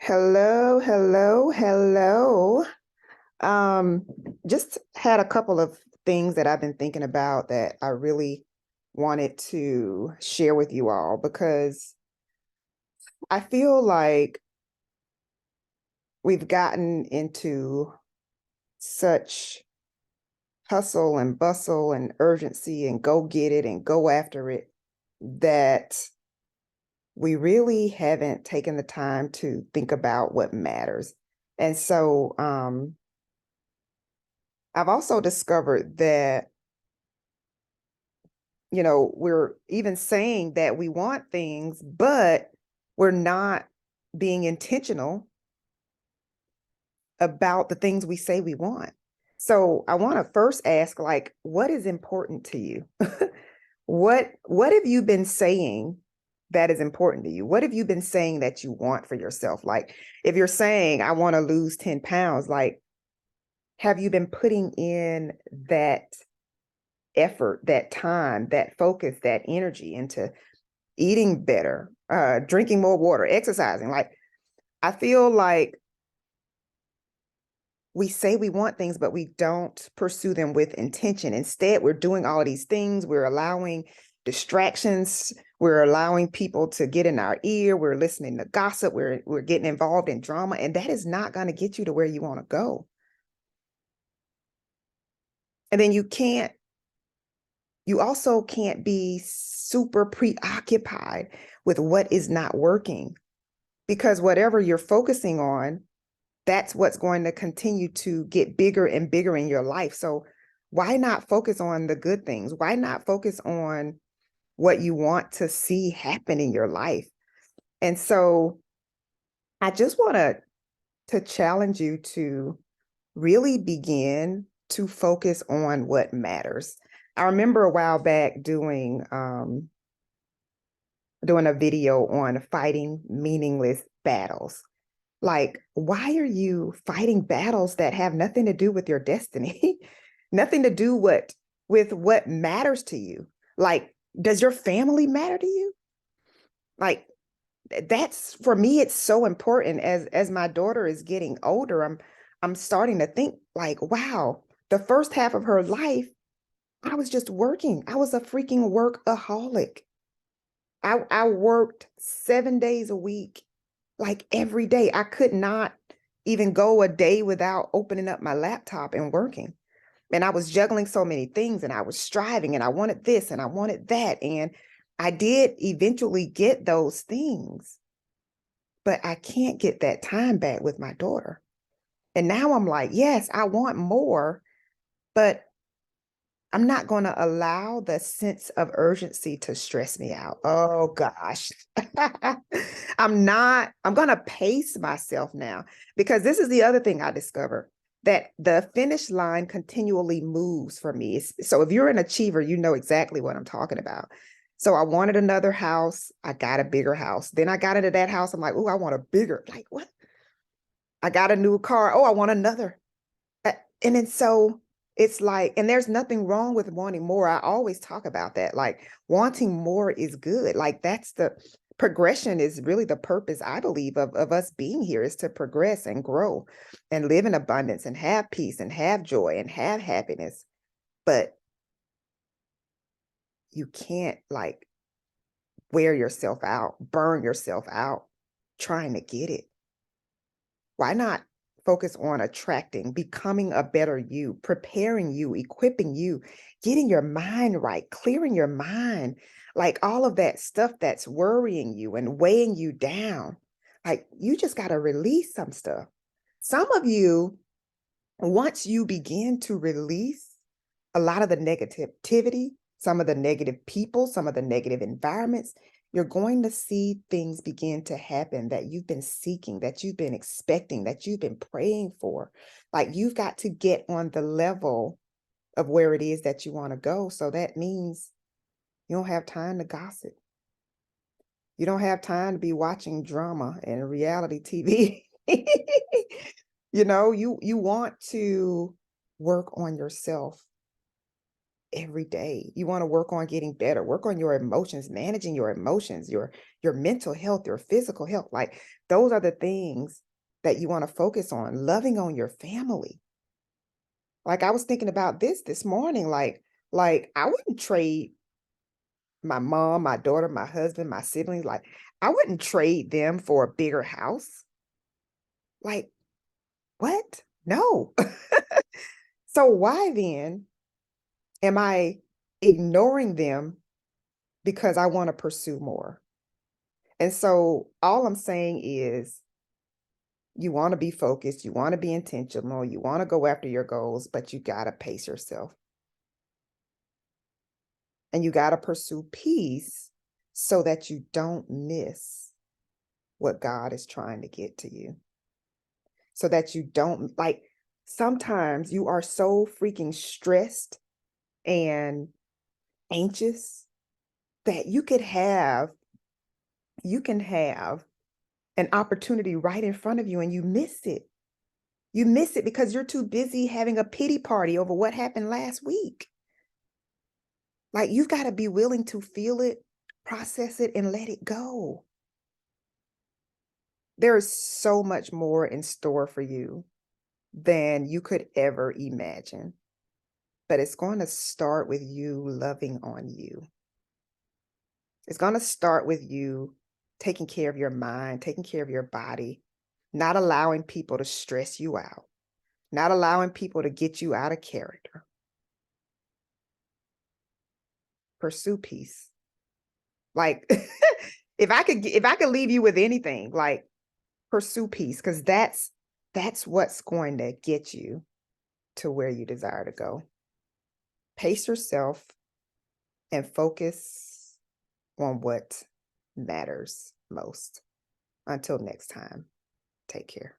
Hello, hello, hello. Um, just had a couple of things that I've been thinking about that I really wanted to share with you all because I feel like we've gotten into such hustle and bustle and urgency and go get it and go after it that we really haven't taken the time to think about what matters. And so, I've also discovered that, we're even saying that we want things, but we're not being intentional about the things we say we want. So I want to first ask, like, what is important to you? What have you been saying that is important to you? What have you been saying that you want for yourself? Like, if you're saying, I want to lose 10 pounds, like, have you been putting in that effort, that time, that focus, that energy into eating better, drinking more water, exercising? Like, I feel like we say we want things, but we don't pursue them with intention. Instead, we're doing all of these things. We're allowing distractions. We're allowing people to get in our ear. We're listening to gossip. We're getting involved in drama, and that is not going to get you to where you want to go. And then you also can't be super preoccupied with what is not working, because whatever you're focusing on, that's what's going to continue to get bigger and bigger in your life. So why not focus on the good things? Why not focus on what you want to see happen in your life? And so I just want to challenge you to really begin to focus on what matters. I remember a while back doing a video on fighting meaningless battles. Like, why are you fighting battles that have nothing to do with your destiny? Nothing to do with what matters to you? Like, does your family matter to you? Like, that's, for me, it's so important. As my daughter is getting older, I'm starting to think like, wow, the first half of her life, I was just working. I was a freaking workaholic. I worked 7 days a week, like every day. I could not even go a day without opening up my laptop and working. And I was juggling so many things, and I was striving, and I wanted this and I wanted that. And I did eventually get those things, but I can't get that time back with my daughter. And now I'm like, yes, I want more, but I'm not going to allow the sense of urgency to stress me out. Oh gosh. I'm going to pace myself now, because this is the other thing I discovered, that the finish line continually moves for me. So if you're an achiever, you know exactly what I'm talking about. So I wanted another house. I got a bigger house. Then I got into that house. I'm like, oh, I want a bigger, like what? I got a new car. Oh, I want another. And then so it's like, and there's nothing wrong with wanting more. I always talk about that. Like, wanting more is good. Like, that's the progression, is really the purpose, I believe, of us being here, is to progress and grow and live in abundance and have peace and have joy and have happiness. But you can't, like, wear yourself out, burn yourself out trying to get it. Why not focus on attracting, becoming a better you, preparing you, equipping you, getting your mind right, clearing your mind, like all of that stuff that's worrying you and weighing you down. Like, you just got to release some stuff. Some of you, once you begin to release a lot of the negativity, some of the negative people, some of the negative environments, you're going to see things begin to happen that you've been seeking, that you've been expecting, that you've been praying for. Like, you've got to get on the level of where it is that you want to go. So that means you don't have time to gossip. You don't have time to be watching drama and reality TV. You want to work on yourself every day. You want to work on getting better, work on your emotions, managing your emotions, your mental health, your physical health. Like those are the things that you want to focus on, loving on your family. Like I was thinking about this morning, like I wouldn't trade my mom, my daughter, my husband, my siblings, like I wouldn't trade them for a bigger house. Like, what? No. So why then am I ignoring them because I want to pursue more? And so all I'm saying is you want to be focused, you want to be intentional, you want to go after your goals, but you got to pace yourself. And you got to pursue peace so that you don't miss what God is trying to get to you. So that you don't, like, sometimes you are so freaking stressed and anxious that you can have an opportunity right in front of you and you miss it. You miss it because you're too busy having a pity party over what happened last week. Like you've got to be willing to feel it, process it, and let it go. There is so much more in store for you than you could ever imagine. But it's going to start with you loving on you. It's going to start with you taking care of your mind, taking care of your body, not allowing people to stress you out, not allowing people to get you out of character. Pursue peace. Like if I could leave you with anything, like pursue peace, because that's what's going to get you to where you desire to go. Pace yourself and focus on what matters most. Until next time, take care.